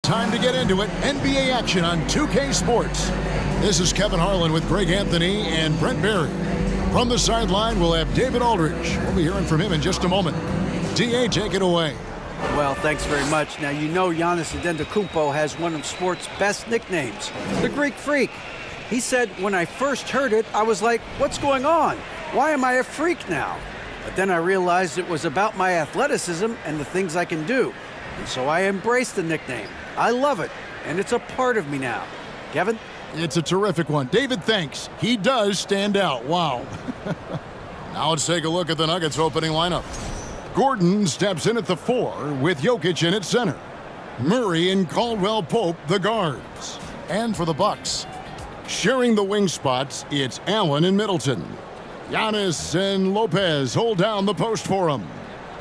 Time to get into it. NBA action on 2K Sports. This is Kevin Harlan with Greg Anthony and Brent Barry. From the sideline, we'll have David Aldridge. We'll be hearing from him in just a moment. DA, take it away. Well, thanks very much. Now, you know Giannis Antetokounmpo has one of sports' best nicknames, the Greek Freak. He said, when I first heard it, I was like, what's going on? Why am I a freak now? But then I realized it was about my athleticism and the things I can do. And so I embraced the nickname. I love it, and it's a part of me now. Kevin? It's a terrific one. David, thanks. He does stand out. Wow. Now let's take a look at the Nuggets opening lineup. Gordon steps in at the 4 with Jokic in at center. Murray and Caldwell Pope, the guards. And for the Bucks, sharing the wing spots, it's Allen and Middleton. Giannis and Lopez hold down the post for him.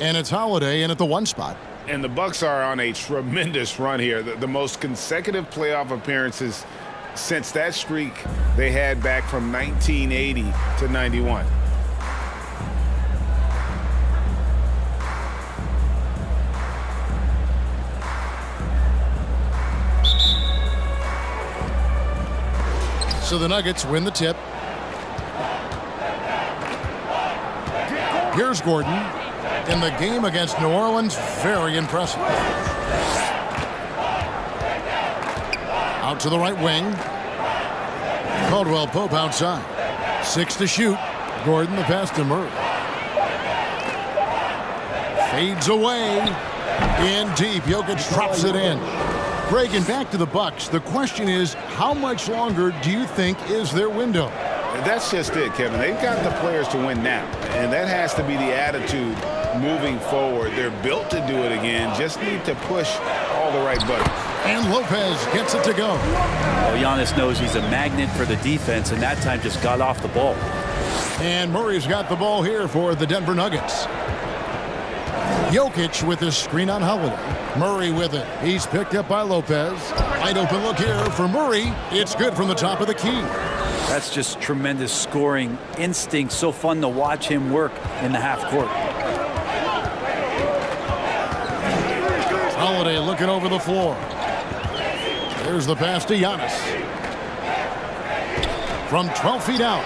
And it's Holiday in at the 1 spot. And the Bucks are on a tremendous run here. The most consecutive playoff appearances since that streak they had back from 1980 to 91. So the Nuggets win the tip. Here's Gordon. In the game against New Orleans, very impressive. Out to the right wing. Caldwell Pope outside. 6 to shoot. Gordon the pass to Murray. Fades away. In deep. Jokic drops it in. Greg, and back to the Bucks. The question is, how much longer do you think is their window? That's just it, Kevin. They've got the players to win now, and that has to be the attitude moving forward. They're built to do it again. Just need to push all the right buttons. And Lopez gets it to go. Well, Giannis knows he's a magnet for the defense, and that time just got off the ball. And Murray's got the ball here for the Denver Nuggets. Jokic with his screen on Holiday. Murray with it. He's picked up by Lopez. Wide open look here for Murray. It's good from the top of the key. That's just tremendous scoring instinct. So fun to watch him work in the half court. Holiday looking over the floor. There's the pass to Giannis. From 12 feet out.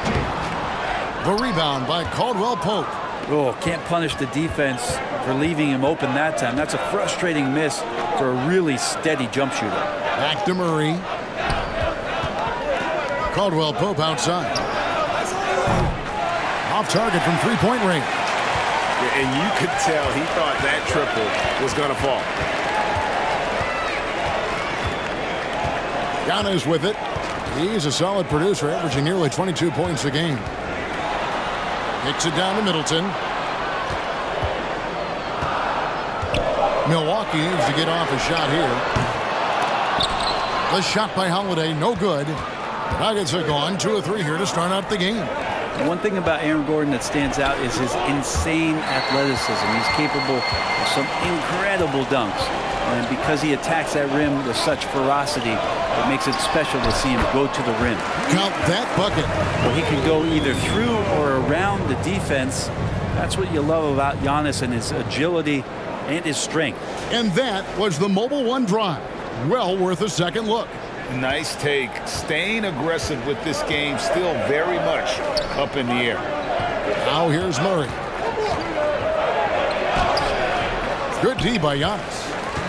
The rebound by Caldwell Pope. Oh, can't punish the defense for leaving him open that time. That's a frustrating miss for a really steady jump shooter. Back to Murray. Caldwell Pope outside. Off target from three-point range. And you could tell he thought that triple was going to fall. Giannis with it. He's a solid producer, averaging nearly 22 points a game. Kicks it down to Middleton. Milwaukee needs to get off a shot here. The shot by Holiday, no good. The Nuggets are gone 2 of 3 here to start out the game. One thing about Aaron Gordon that stands out is his insane athleticism. He's capable of some incredible dunks. And because he attacks that rim with such ferocity, it makes it special to see him go to the rim. Count that bucket. Well, he can go either through or around the defense. That's what you love about Giannis and his agility and his strength. And that was the Mobile One drive. Well worth a second look. Nice take. Staying aggressive with this game, still very much up in the air. Now here's Murray. Good D by Giannis.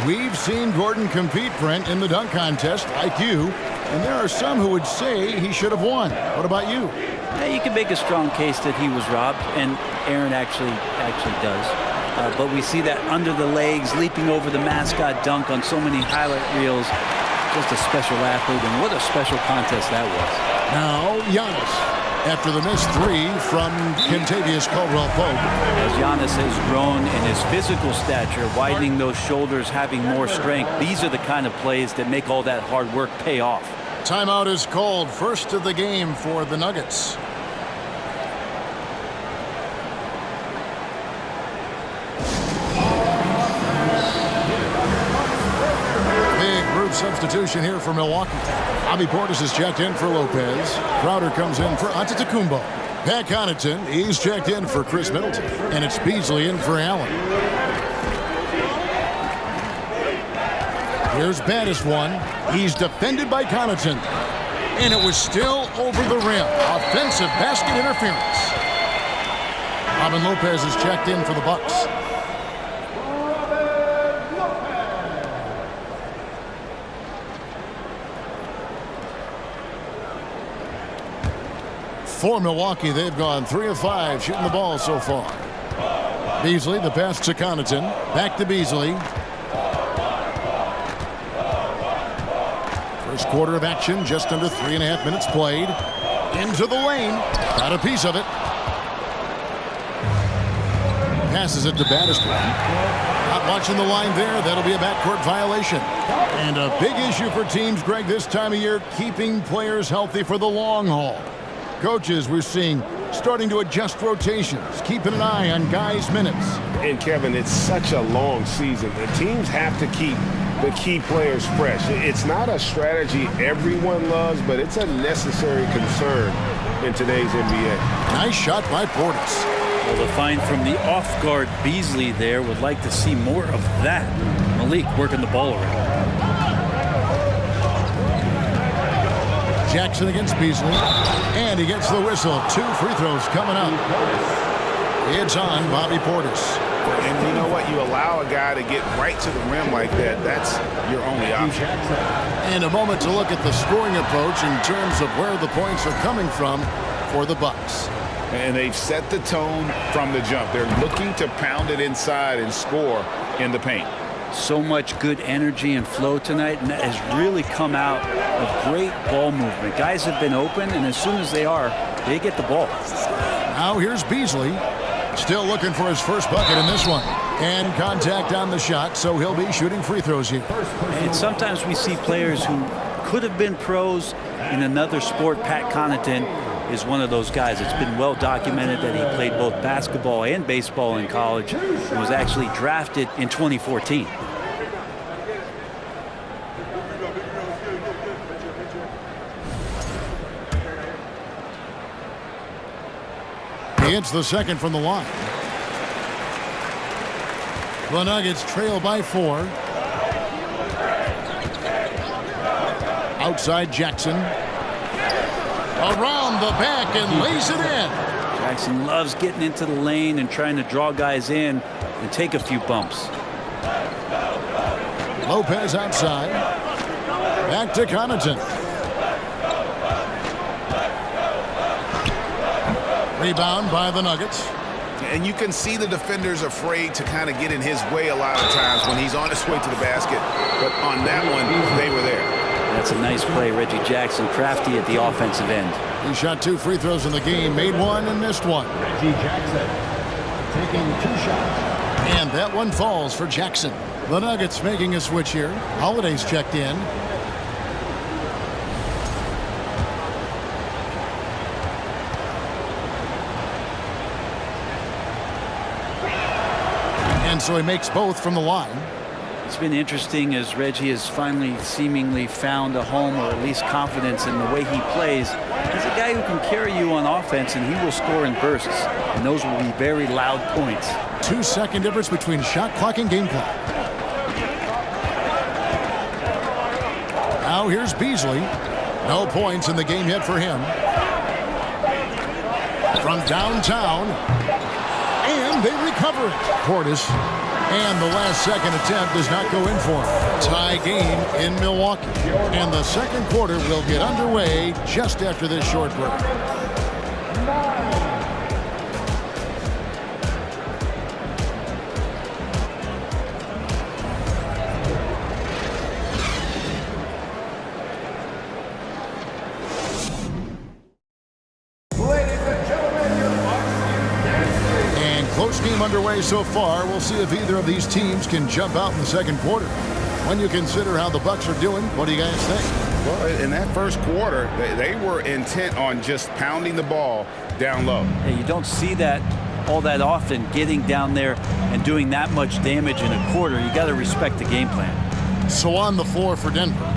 We've seen Gordon compete, Brent, in the dunk contest like you, and there are some who would say he should have won. What about you? Yeah, you can make a strong case that he was robbed, and Aaron actually does. But we see that under the legs, leaping over the mascot dunk on so many highlight reels. Just a special athlete, and what a special contest that was. Now, Giannis, after the missed 3 from Kentavious Caldwell-Pope. As Giannis has grown in his physical stature, widening those shoulders, having more strength, these are the kind of plays that make all that hard work pay off. Timeout is called. First of the game for the Nuggets. Substitution here for Milwaukee. Bobby Portis is checked in for Lopez. Crowder comes in for Antetokounmpo. Pat Connaughton, he's checked in for Chris Middleton. And it's Beasley in for Allen. Here's baddest one. He's defended by Connaughton. And it was still over the rim. Offensive basket interference. Robin Lopez is checked in for the Bucks. For Milwaukee, they've gone 3 of 5 shooting the ball so far. Beasley, the pass to Connaughton. Back to Beasley. First quarter of action, just under 3.5 minutes played. Into the lane. Got a piece of it. Passes it to Baddest one. Not watching the line there. That'll be a backcourt violation. And a big issue for teams, Greg, this time of year, keeping players healthy for the long haul. Coaches, we're seeing, starting to adjust rotations, keeping an eye on guys' minutes. And, Kevin, it's such a long season. The teams have to keep the key players fresh. It's not a strategy everyone loves, but it's a necessary concern in today's NBA. Nice shot by Portis. Well, the find from the off-guard Beasley there would like to see more of that. Malik working the ball around. Jackson against Beasley. And he gets the whistle. 2 free throws coming up. It's on Bobby Portis. And you know what? You allow a guy to get right to the rim like that, that's your only option. And a moment to look at the scoring approach in terms of where the points are coming from for the Bucks. And they've set the tone from the jump. They're looking to pound it inside and score in the paint. So much good energy and flow tonight, and that has really come out of great ball movement. Guys have been open, and as soon as they are, they get the ball. Now here's Beasley. Still looking for his first bucket in this one. And contact on the shot, so he'll be shooting free throws here. And sometimes we see players who could have been pros in another sport. Pat Connaughton is one of those guys. It's been well documented that he played both basketball and baseball in college and was actually drafted in 2014. He hits the second from the line. The Nuggets trail by 4. Outside Jackson. Around the back and lays it in. Jackson loves getting into the lane and trying to draw guys in and take a few bumps. Lopez outside. Back to Connaughton. Rebound by the Nuggets. And you can see the defenders afraid to kind of get in his way a lot of times when he's on his way to the basket. But on that one, they were there. That's a nice play. Reggie Jackson, crafty at the offensive end. He shot 2 free throws in the game, made 1 and missed 1. Reggie Jackson taking 2 shots. And that one falls for Jackson. The Nuggets making a switch here. Holiday's checked in. And so he makes both from the line. It's been interesting as Reggie has finally seemingly found a home, or at least confidence in the way he plays. He's a guy who can carry you on offense, and he will score in bursts. And those will be very loud points. 2-second difference between shot clock and game clock. Now here's Beasley. No points in the game yet for him. From downtown. And they recover it. Portis. And the last second attempt does not go in for him. Tie game in Milwaukee. And the second quarter will get underway just after this short break. Close game underway so far. We'll see if either of these teams can jump out in the second quarter. When you consider how the Bucks are doing, what do you guys think? Well, in that first quarter, they were intent on just pounding the ball down low. Yeah, you don't see that all that often, getting down there and doing that much damage in a quarter. You got to respect the game plan. So on the floor for Denver,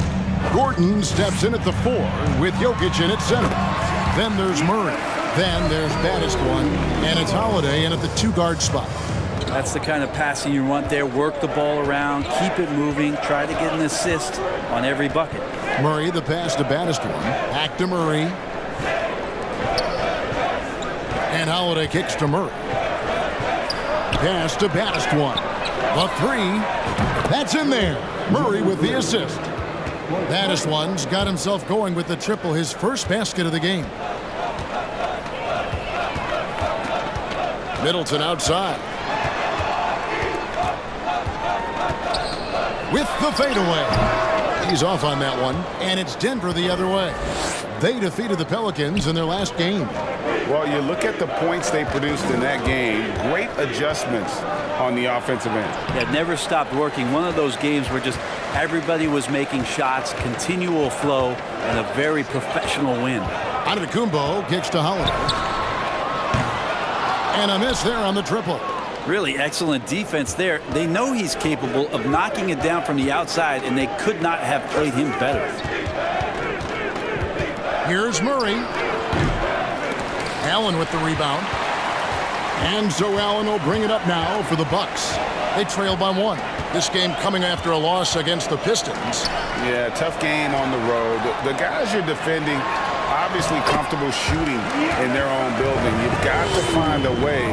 Gordon steps in at the 4 with Jokic in at center. Then there's Murray. Then there's baddest one, and it's Holiday in at the 2 guard spot. That's the kind of passing you want there. Work the ball around, keep it moving, try to get an assist on every bucket. Murray, the pass to Battistone. Back to Murray. And Holiday kicks to Murray. Pass to Battistone. The three. That's in there. Murray with the assist. Battistone's got himself going with the triple, his first basket of the game. Middleton outside. With the fadeaway. He's off on that one, and it's Denver the other way. They defeated the Pelicans in their last game. Well, you look at the points they produced in that game. Great adjustments on the offensive end. It never stopped working. One of those games where just everybody was making shots, continual flow, and a very professional win. Antetokounmpo kicks to Holiday. And a miss there on the triple. Really excellent defense there. They know he's capable of knocking it down from the outside, and they could not have played him better. Here's Murray. Allen with the rebound. And so Allen will bring it up now for the Bucks. They trail by one. This game coming after a loss against the Pistons. Yeah, tough game on the road. The guys you're defending, obviously comfortable shooting in their own building. You've got to find a way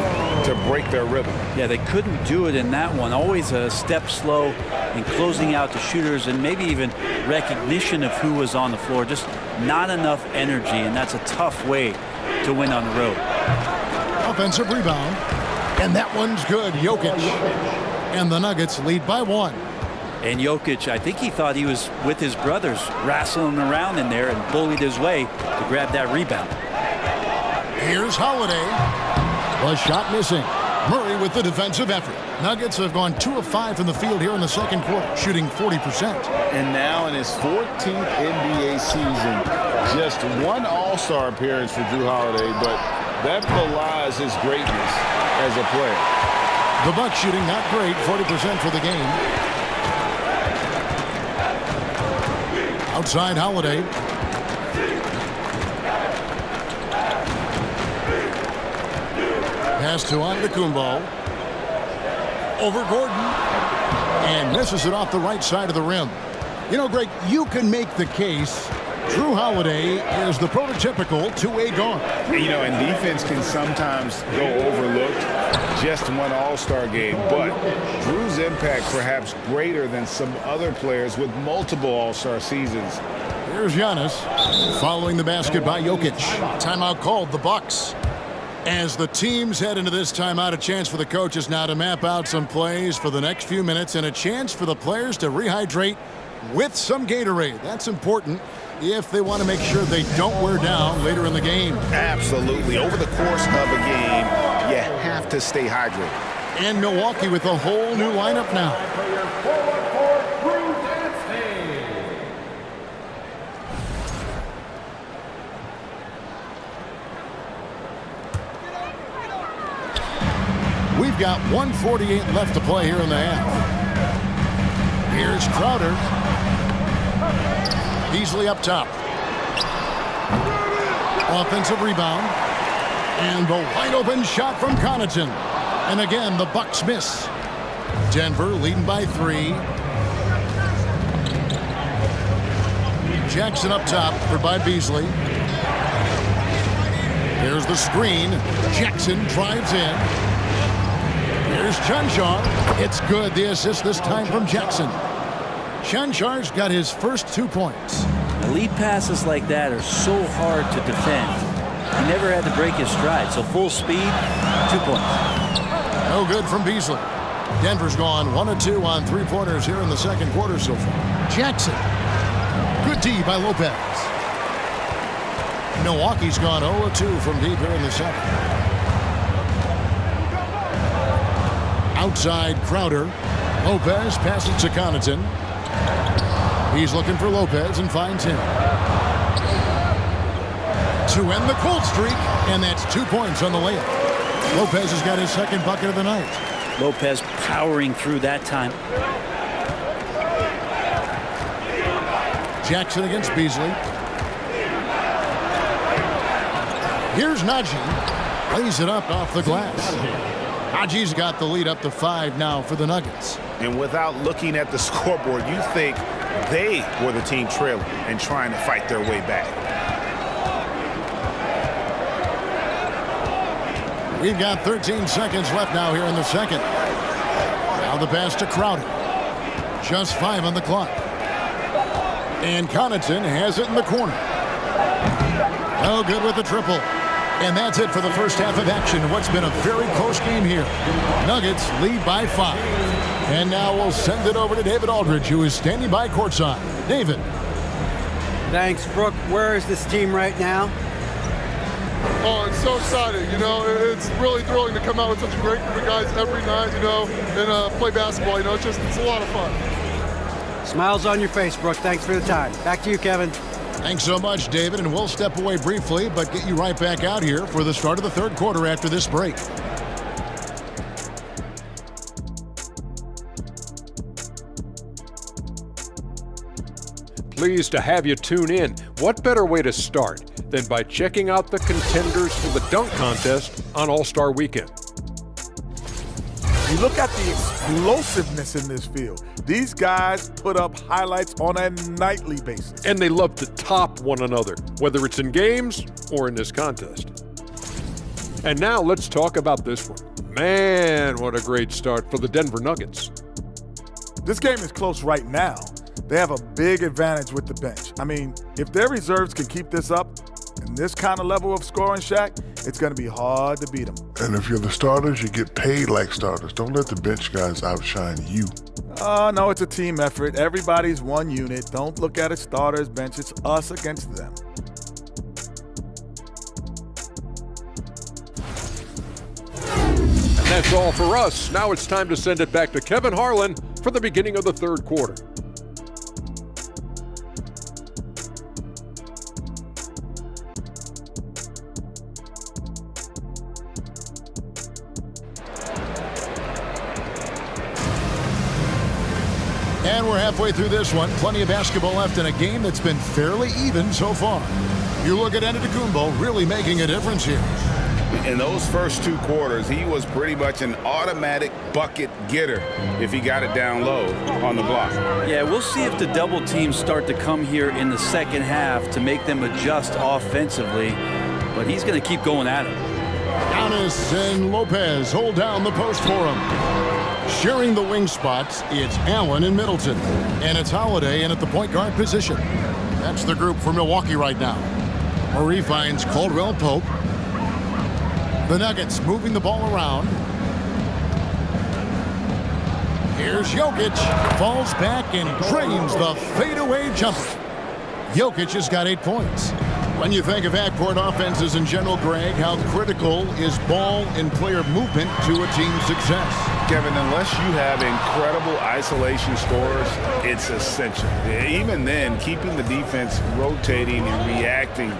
to break their rhythm. Yeah, they couldn't do it in that one. Always a step slow in closing out the shooters and maybe even recognition of who was on the floor. Just not enough energy, and that's a tough way to win on the road. Offensive rebound. And that one's good. Jokic. And the Nuggets lead by one. And Jokic, I think he thought he was with his brothers, wrestling around in there and bullied his way to grab that rebound. Here's Holiday. The shot missing. Murray with the defensive effort. Nuggets have gone 2 of 5 from the field here in the second quarter, shooting 40%. And now in his 14th NBA season, just one All-Star appearance for Jrue Holiday, but that belies his greatness as a player. The Bucks shooting not great, 40% for the game. Outside Holiday. Pass to Antetokounmpo. Over Gordon. And misses it off the right side of the rim. You know, Greg, you can make the case Jrue Holiday is the prototypical two-way guard. You know, and defense can sometimes go overlooked. Just one All-Star game, but Jrue's impact perhaps greater than some other players with multiple All-Star seasons. Here's Giannis following the basket by Jokic. Timeout called, the Bucks. As the teams head into this timeout, a chance for the coaches now to map out some plays for the next few minutes and a chance for the players to rehydrate with some Gatorade. That's important if they want to make sure they don't wear down later in the game. Absolutely. Over the course of a game, you have to stay hydrated. And Milwaukee with a whole new lineup now. We've got 1:48 left to play here in the half. Here's Crowder. Beasley up top. Offensive rebound. And the wide open shot from Connaughton. And again, the Bucks miss. Denver leading by 3. Jackson up top for Bud Beasley. There's the screen. Jackson drives in. Here's Chancellor. It's good. The assist this time from Jackson. Chancellor's got his first 2 points. Lead passes like that are so hard to defend. He never had to break his stride, so full speed, 2 points. No good from Beasley. Denver's gone 1 of 2 on 3-pointers here in the second quarter so far. Jackson. Good D by Lopez. Milwaukee's gone 0 of 2 from deep here in the second. Outside Crowder. Lopez passes to Connaughton. He's looking for Lopez and finds him. To end the cold streak, and that's 2 points on the layup. Lopez has got his second bucket of the night. Lopez powering through that time. Jackson against Beasley. Here's Najee. Lays it up off the glass. Haji's got the lead up to 5 now for the Nuggets. And without looking at the scoreboard, you think they were the team trailing and trying to fight their way back. We've got 13 seconds left now here in the second. Now the pass to Crowder. Just 5 on the clock. And Connaughton has it in the corner. Oh, good with the triple. And that's it for the first half of action. What's been a very close game here. Nuggets lead by 5. And now we'll send it over to David Aldridge, who is standing by courtside. David. Thanks, Brooke. Where is this team right now? Oh, it's so exciting, you know. It's really thrilling to come out with such a great group of guys every night, you know, and play basketball, you know. It's a lot of fun. Smiles on your face, Brooke. Thanks for the time. Back to you, Kevin. Thanks so much, David, and we'll step away briefly, but get you right back out here for the start of the third quarter after this break. Pleased to have you tune in. What better way to start than by checking out the contenders for the dunk contest on All-Star Weekend? You look at the explosiveness in this field. These guys put up highlights on a nightly basis. And they love to top one another, whether it's in games or in this contest. And now let's talk about this one. Man, what a great start for the Denver Nuggets. This game is close right now. They have a big advantage with the bench. I mean, if their reserves can keep this up in this kind of level of scoring, Shaq, it's going to be hard to beat them. And if you're the starters, you get paid like starters. Don't let the bench guys outshine you. No, it's a team effort. Everybody's one unit. Don't look at it starters, bench. It's us against them. And that's all for us. Now it's time to send it back to Kevin Harlan for the beginning of the third quarter. And we're halfway through this one. Plenty of basketball left in a game that's been fairly even so far. You look at ADDICT really making a difference here. In those first 2 quarters, he was pretty much an automatic bucket getter if he got it down low on the block. Yeah, we'll see if the double teams start to come here in the second half to make them adjust offensively, but he's going to keep going at it. Giannis and Lopez hold down the post for him. Sharing the wing spots, it's Allen and Middleton. And it's Holiday in at the point guard position. That's the group for Milwaukee right now. Murray finds Caldwell Pope. The Nuggets moving the ball around. Here's Jokic. Falls back and drains the fadeaway jumper. Jokic has got 8 points. When you think of backcourt offenses in general, Greg, how critical is ball and player movement to a team's success? Kevin, unless you have incredible isolation scorers, it's essential. Even then, keeping the defense rotating and reacting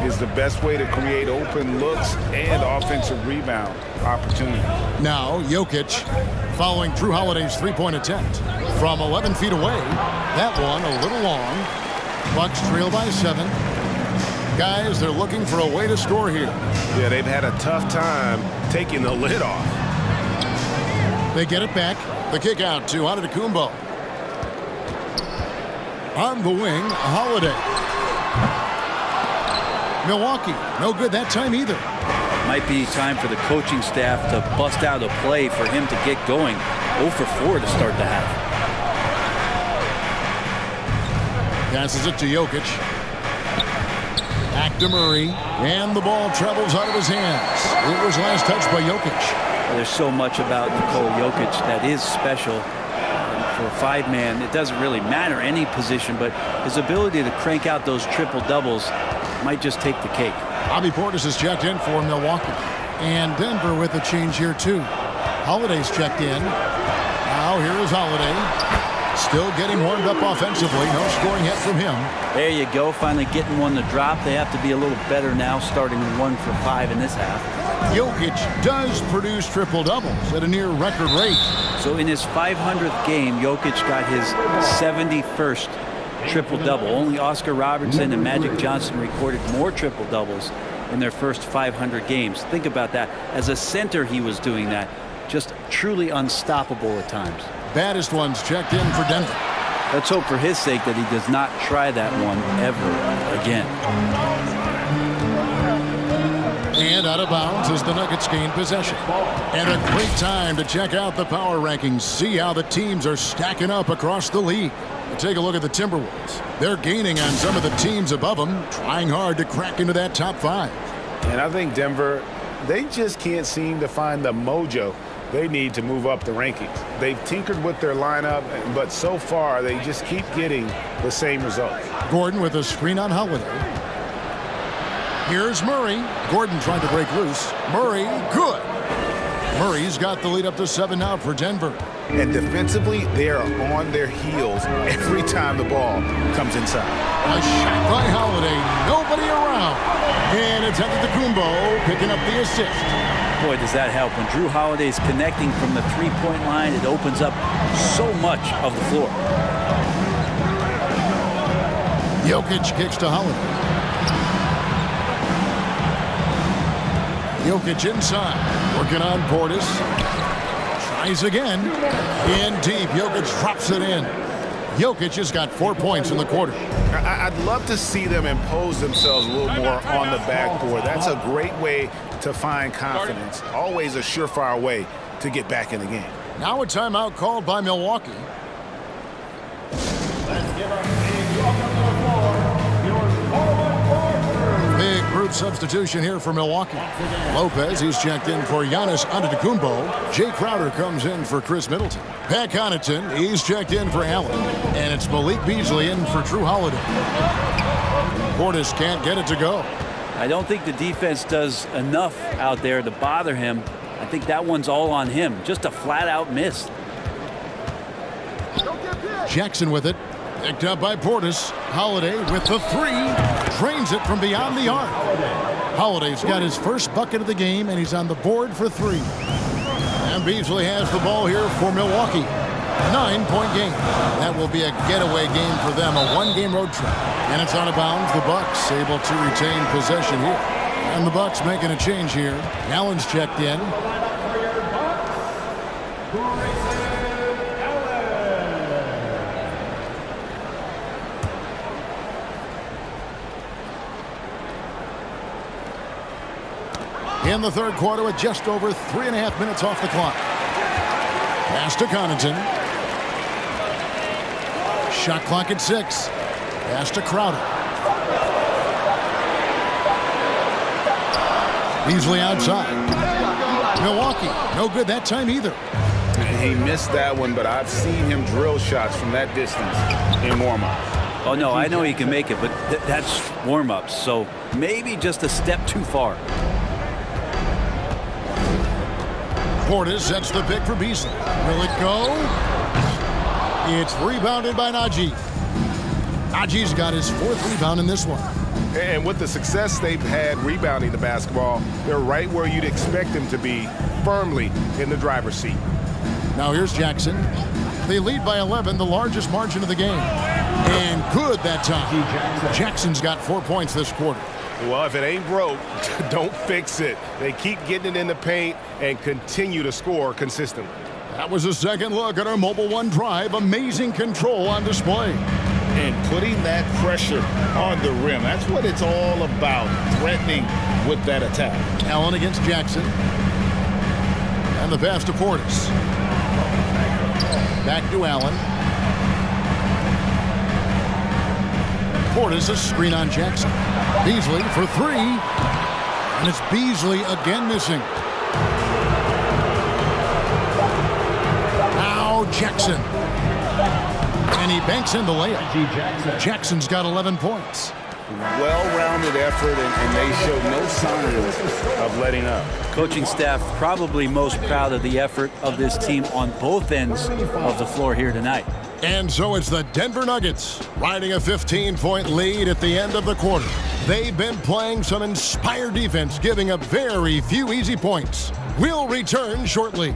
is the best way to create open looks and offensive rebound opportunity. Now, Jokic following Drew Holiday's three-point attempt from 11 feet away. That one a little long. Bucks trail by 7. Guys, they're looking for a way to score here. Yeah, they've had a tough time taking the lid off. They get it back. The kick out to ADDICT. On the wing, Holiday. Milwaukee, no good that time either. Might be time for the coaching staff to bust out a play for him to get going. 0 for 4 to start the half. Passes it to Jokic. Back to Murray. And the ball travels out of his hands. It was last touched by Jokic. Well, there's so much about Nikola Jokic that is special. For a 5-man, it doesn't really matter any position, but his ability to crank out those triple-doubles might just take the cake. Bobby Portis has checked in for Milwaukee. And Denver with a change here, too. Holiday's checked in. Now here is Holiday. Still getting warmed up offensively. No scoring yet from him. There you go. Finally getting one to drop. They have to be a little better now, starting 1 for 5 in this half. Jokic does produce triple-doubles at a near record rate. So in his 500th game, Jokic got his 71st triple-double. Only Oscar Robertson and Magic Johnson recorded more triple-doubles in their first 500 games. Think about that. As a center, he was doing that. just truly unstoppable at times. Baddest ones checked in for Denver. Let's hope for his sake that he does not try that one ever again. And out of bounds as the Nuggets gain possession. And a great time to check out the power rankings. See how the teams are stacking up across the league. Take a look at the Timberwolves. They're gaining on some of the teams above them, trying hard to crack into that top 5. And I think Denver, they just can't seem to find the mojo they need to move up the rankings. They've tinkered with their lineup, but so far they just keep getting the same results. Gordon with a screen on Holiday. Here's Murray. Gordon trying to break loose. Murray, good. Murray's got the lead up to 7 now for Denver. And defensively, they are on their heels every time the ball comes inside. A shot by Holiday. Nobody around. And it's Antetokounmpo picking up the assist. Boy, does that help. When Drew Holiday's connecting from the three-point line, it opens up so much of the floor. Jokic kicks to Holiday. Jokic inside, working on Portis. Tries again. In deep, Jokic drops it in. Jokic has got 4 points in the quarter. I'd love to see them impose themselves a little more on the backboard. That's a great way to find confidence. Always a surefire way to get back in the game. Now a timeout called by Milwaukee. Big group substitution here for Milwaukee. Lopez, he's checked in for Giannis Antetokounmpo. Jay Crowder comes in for Chris Middleton. Pat Connaughton, he's checked in for Allen. And it's Malik Beasley in for Drew Holiday. Portis can't get it to go. I don't think the defense does enough out there to bother him. I think that one's all on him. Just a flat-out miss. Jackson with it. Picked up by Portis. Holiday with the 3. Drains it from beyond the arc. Holiday's got his first bucket of the game, and he's on the board for 3. And Beasley has the ball here for Milwaukee. 9-point game. That will be a getaway game for them, a 1-game road trip. And it's out of bounds. The Bucks able to retain possession here. And the Bucks making a change here. Allen's checked in. In the third quarter with just over 3.5 minutes off the clock. Pass to Connaughton. Shot clock at 6. Pass to Crowder. Beasley outside. Milwaukee, no good that time either. He missed that one, but I've seen him drill shots from that distance in warm-ups. Oh, no, I know he can make it, but that's warm-ups, so maybe just a step too far. Portis sets the pick for Beasley. Will it go? It's rebounded by Najee. Najee's got his 4th rebound in this one. And with the success they've had rebounding the basketball, they're right where you'd expect them to be, firmly in the driver's seat. Now here's Jackson. They lead by 11, the largest margin of the game. And good that time. Jackson's got 4 points this quarter. Well, if it ain't broke, don't fix it. They keep getting it in the paint and continue to score consistently. That was a second look at our Mobile One drive. Amazing control on display. And putting that pressure on the rim. That's what it's all about, threatening with that attack. Allen against Jackson. And the pass to Portis. Back to Allen. Portis, a screen on Jackson. Beasley for 3. And it's Beasley again missing. Now Jackson. And he banks in the layup. Jackson's got 11 points. Well-rounded effort, and they show no signs of letting up. Coaching staff probably most proud of the effort of this team on both ends of the floor here tonight. And so it's the Denver Nuggets riding a 15-point lead at the end of the quarter. They've been playing some inspired defense, giving up very few easy points. We'll return shortly.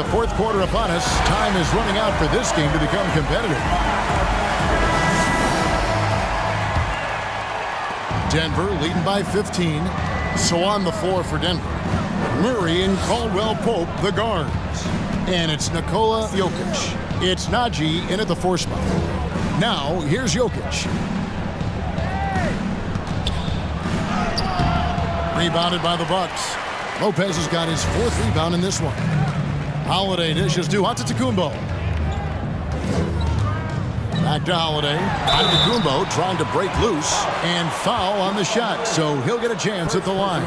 the fourth quarter upon us, time is running out for this game to become competitive. Denver leading by 15. So on the floor for Denver, Murray and Caldwell Pope, the guards. And it's Nikola Jokic. It's Najee in at the 4 spot. Now, here's Jokic. Rebounded by the Bucks. Lopez has got his 4th rebound in this one. Holiday dishes to Antetokounmpo. Back to Holiday. Antetokounmpo trying to break loose and foul on the shot, so he'll get a chance at the line.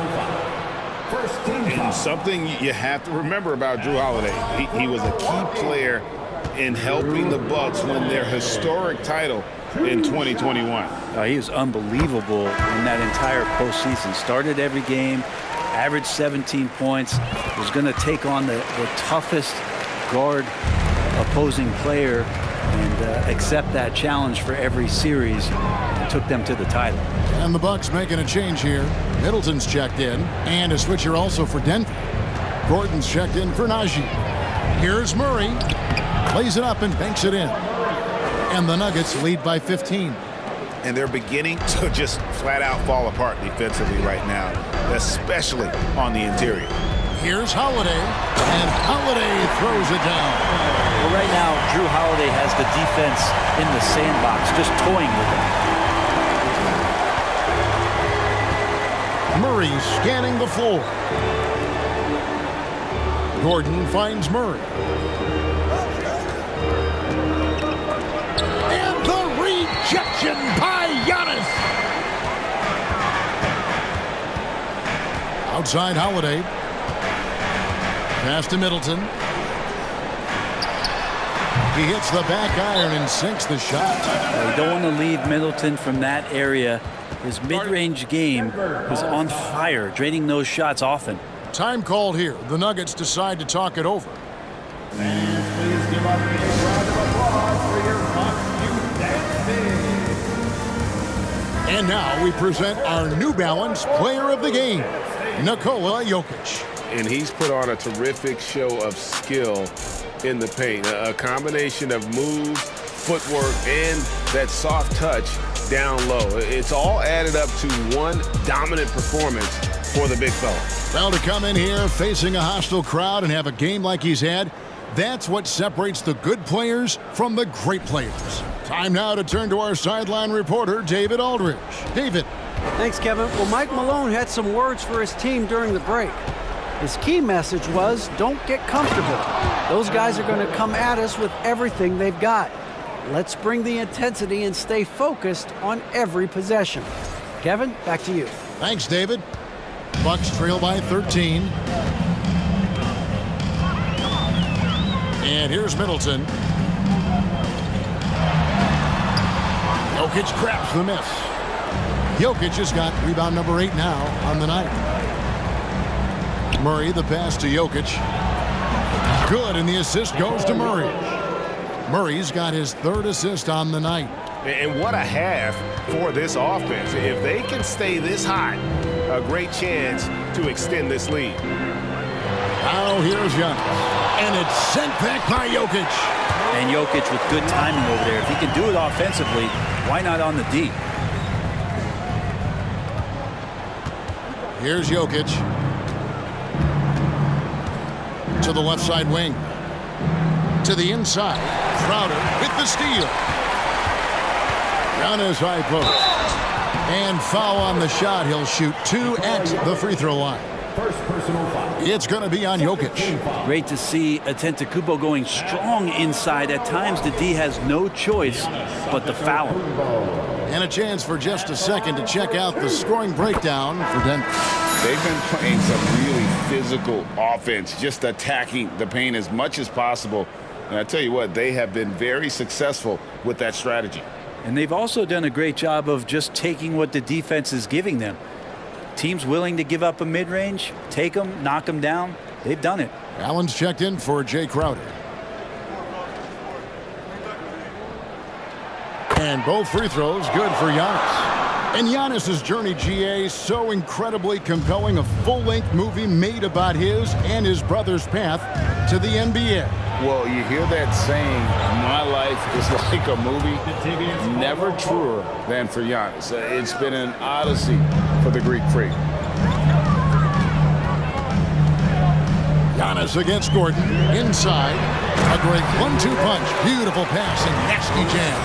And something you have to remember about Drew Holiday, he was a key player in helping the Bucks win their historic title in 2021. He was unbelievable in that entire postseason. Started every game, averaged 17 points, was going to take on the toughest guard opposing player and accept that challenge for every series, and took them to the title. And the Bucks making a change here. Middleton's checked in, and a switcher also for Denver. Gordon's checked in for Najee. Here's Murray. Plays it up and banks it in. And the Nuggets lead by 15. And they're beginning to just flat out fall apart defensively right now, especially on the interior. Here's Holiday, and Holiday throws it down. Well, right now, Drew Holiday has the defense in the sandbox, just toying with it. Murray scanning the floor. Gordon finds Murray. And the rejection by Giannis. Outside Holiday. Pass to Middleton. He hits the back iron and sinks the shot. You don't want to leave Middleton from that area. His mid-range game is on fire, draining those shots often. Time called here. The Nuggets decide to talk it over. Fans, please give up a round of applause for your Bucks dancing. And now we present our New Balance Player of the Game, Nikola Jokic. And he's put on a terrific show of skill in the paint. A combination of moves, footwork, and that soft touch down low. It's all added up to one dominant performance for the big fella. Well, to come in here facing a hostile crowd and have a game like he's had, that's what separates the good players from the great players. Time now to turn to our sideline reporter, David Aldridge. David. Thanks, Kevin. Well, Mike Malone had some words for his team during the break. His key message was, don't get comfortable. Those guys are going to come at us with everything they've got. Let's bring the intensity and stay focused on every possession. Kevin, back to you. Thanks, David. Bucks trail by 13. And here's Middleton. Jokic craps the miss. Jokic has got rebound number 8 now on the night. Murray, the pass to Jokic. Good, and the assist goes to Murray. Murray's got his 3rd assist on the night. And what a half for this offense. If they can stay this hot, a great chance to extend this lead. Now here's Giannis. And it's sent back by Jokic. And Jokic with good timing over there. If he can do it offensively, why not on the D? Here's Jokic. To the left side wing. To the inside. Crowder with the steal. Giannis high post. And foul on the shot. He'll shoot 2 at the free throw line. First personal foul. It's going to be on Jokic. Great to see Antetokounmpo going strong inside. At times, the D has no choice but to foul him. And a chance for just a second to check out the scoring breakdown for Denver. They've been playing some really physical offense, just attacking the paint as much as possible. And I tell you what, they have been very successful with that strategy. And they've also done a great job of just taking what the defense is giving them. Teams willing to give up a mid-range, take them, knock them down. They've done it. Allen's checked in for Jay Crowder. And both free throws good for Giannis. And Giannis's journey, GA, so incredibly compelling. A full-length movie made about his and his brother's path to the NBA. Well, you hear that saying, my life is like a movie. Never truer than for Giannis. It's been an odyssey for the Greek Freak. Giannis against Gordon. Inside. A great 1-2 punch. Beautiful pass and nasty jam.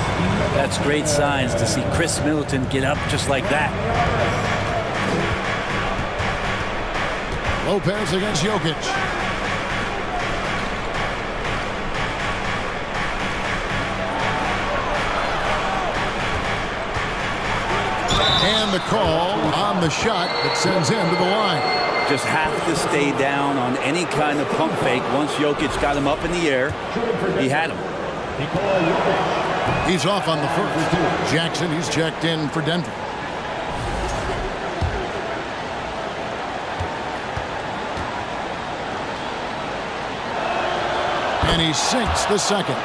That's great signs to see Chris Middleton get up just like that. Lopez against Jokic. And the call on the shot that sends him to the line. Just have to stay down on any kind of pump fake. Once Jokic got him up in the air, he had him. He's off on the first. Jackson, he's checked in for Denver. And he sinks the second.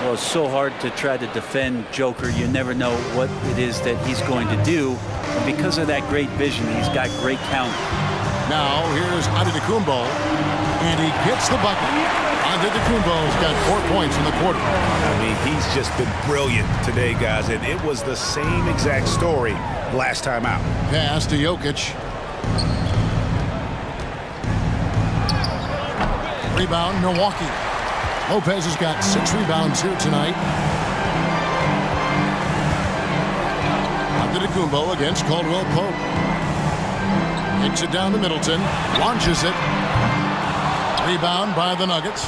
Well, it's so hard to try to defend Joker. You never know what it is that he's going to do. And because of that great vision, he's got great count. Now, here's ADDICT, and he gets the bucket. ADDICT's got 4 points in the quarter. I mean, he's just been brilliant today, guys, and it was the same exact story last time out. Pass to Jokic. Rebound, Milwaukee. Lopez has got 6 rebounds here tonight. ADDICT against Caldwell Pope. Takes it down to Middleton. Launches it. Rebound by the Nuggets.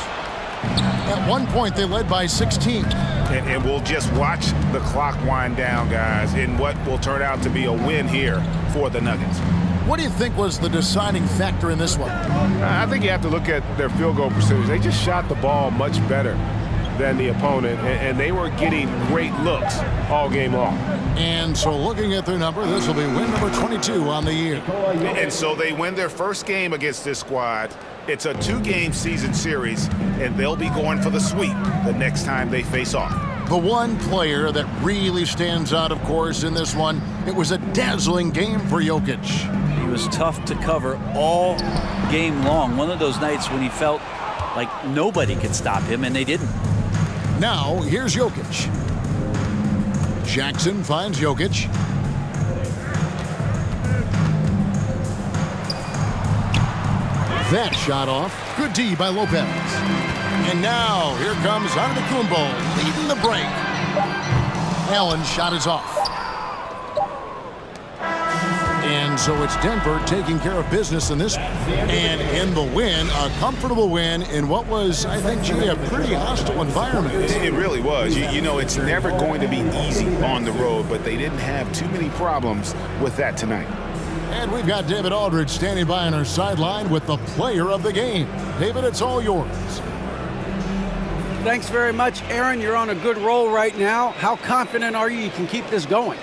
At one point, they led by 16. And we'll just watch the clock wind down, guys, in what will turn out to be a win here for the Nuggets. What do you think was the deciding factor in this one? I think you have to look at their field goal percentage. They just shot the ball much better than the opponent, and they were getting great looks all game long. And so looking at their number, this will be win number 22 on the year. And so they win their first game against this squad. It's a 2-game season series, and they'll be going for the sweep the next time they face off. The one player that really stands out, of course, in this one, it was a dazzling game for Jokic. He was tough to cover all game long. One of those nights when he felt like nobody could stop him, and they didn't. Now, here's Jokic. Jackson finds Jokic. That shot off. Good D by Lopez. And now, here comes ADDICT leading the break. Allen's shot is off. And so it's Denver taking care of business in this one. And in the win, a comfortable win in what was, I think, Jimmy, a pretty hostile environment. It really was. You know, it's never going to be easy on the road, but they didn't have too many problems with that tonight. And we've got David Aldridge standing by on our sideline with the player of the game. David, it's all yours. Thanks very much, Aaron. You're on a good roll right now. How confident are you can keep this going?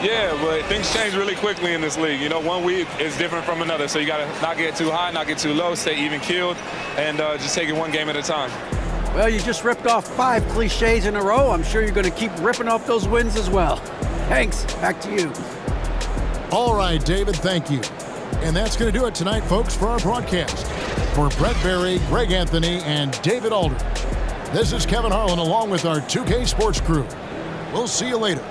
Yeah, but things change really quickly in this league. You know, one week is different from another, so you got to not get too high, not get too low, stay even-keeled, and just take it one game at a time. Well, you just ripped off 5 cliches in a row. I'm sure you're going to keep ripping off those wins as well. Thanks. Back to you. All right, David, thank you. And that's going to do it tonight, folks, for our broadcast. For Brett Berry, Greg Anthony, and David Aldridge, this is Kevin Harlan along with our 2K Sports crew. We'll see you later.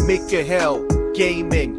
Make a hell gaming.